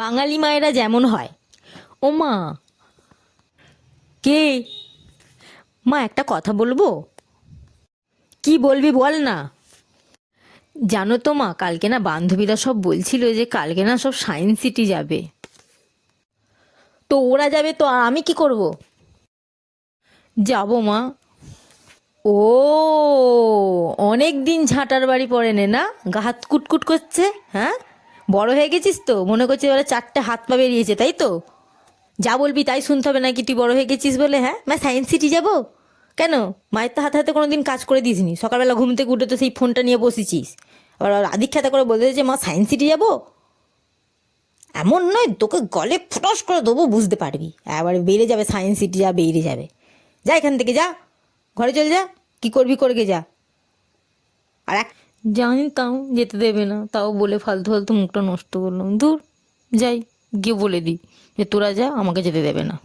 বাঙালি মায়েরা যেমন হয়। ও মা, কে? মা, একটা কথা বলবো? কি বলবি বল না। জানো তো মা, কালকে না বান্ধবীরা সব বলছিল যে কালকে না সব সায়েন্স সিটি যাবে। তো ওরা যাবে তো আর আমি কি করব? যাব মা। ও, অনেক দিন ঝাঁটার বাড়ি পড়ে নে না, গা হাত কুটকুট করছে। হ্যাঁ, বড় হয়ে গেছিস তো, মনে করছে এবারে চারটে হাত পা বেরিয়েছে, তাই তো? যা বলবি তাই শুনতে হবে নাকি? তুই বড় হয়ে গেছিস বলে? হ্যাঁ, মা সায়েন্স সিটি যাবো কেন? মায়ের তো হাতে হাতে কোনো দিন কাজ করে দিসনি, সকালবেলা ঘুম থেকে উঠে তো সেই ফোনটা নিয়ে বসেছিস। আবার আদিক্ষেতা করে বলতে যে মা সায়েন্স সিটি যাবো। এমন নয়, তোকে গলে ফটাস করে দেবো, বুঝতে পারবি। এবারে বেড়ে যাবে সায়েন্স সিটি, যা বেরিয়ে যাবে। যা এখান থেকে, যা ঘরে চলে যা, কি করবি করগে যা। আর এক জানি, তাও যেতে দেবে না, তাও বলে ফালতু ফালতু মুখটা নষ্ট করলাম। দূর, যাই গিয়ে বলে দিই যে তোরা যা, আমাকে যেতে দেবে না।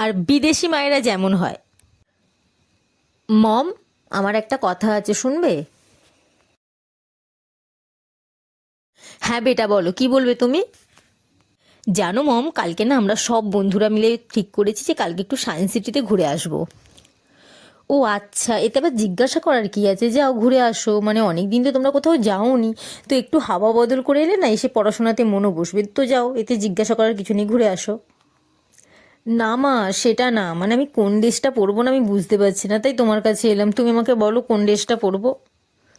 আর বিদেশি মায়েরা যেমন হয়। মম, আমার একটা কথা আছে, শুনবে? হ্যাঁ বেটা, বলো, কি বলবে তুমি? জানো মম, কালকে না আমরা সব বন্ধুরা মিলে ঠিক করেছি যে কালকে একটু সায়েন্স সিটিতে ঘুরে আসবো। ও আচ্ছা, এতে আবার জিজ্ঞাসা করার কি আছে, যাও ঘুরে আসো। মানে অনেক দিন তো তোমরা কোথাও যাওনি, তো একটু হাওয়া বদল করে এলে না, এসে পড়াশোনাতে মনও বসবে। তো যাও, এতে জিজ্ঞাসা করার কিছু নেই, ঘুরে আসো। না মা, সেটা না, মানে আমি কোন ড্রেসটা পরবো না আমি বুঝতে পারছি না, তাই তোমার কাছে এলাম। তুমি আমাকে বলো কোন ড্রেসটা পরবো।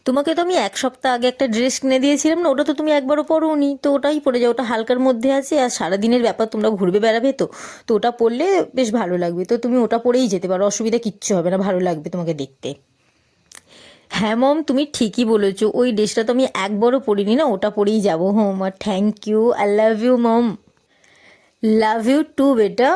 তোমাকে তো আমি এক সপ্তাহ আগে একটা ড্রেস কিনে দিয়েছিলাম না, ওটা তো তুমি একবারও পরোনি, তো ওটাই পরে যাও। ওটা হালকার মধ্যে আছে, আর সারাদিনের ব্যাপার, তোমরা ঘুরবে বেড়াবে তো। তো ওটা পরলে বেশ ভালো লাগবে, তো তুমি ওটা পরেই যেতে পারো, অসুবিধা কিচ্ছু হবে না, ভালো লাগবে তোমাকে দেখতে। হ্যাঁ মম, তুমি ঠিকই বলেছো, ওই ড্রেসটা তো আমি একবারও পরিনি না, ওটা পরেই যাবো হোম। আর thank you, I love you mom. Love you too বেটা।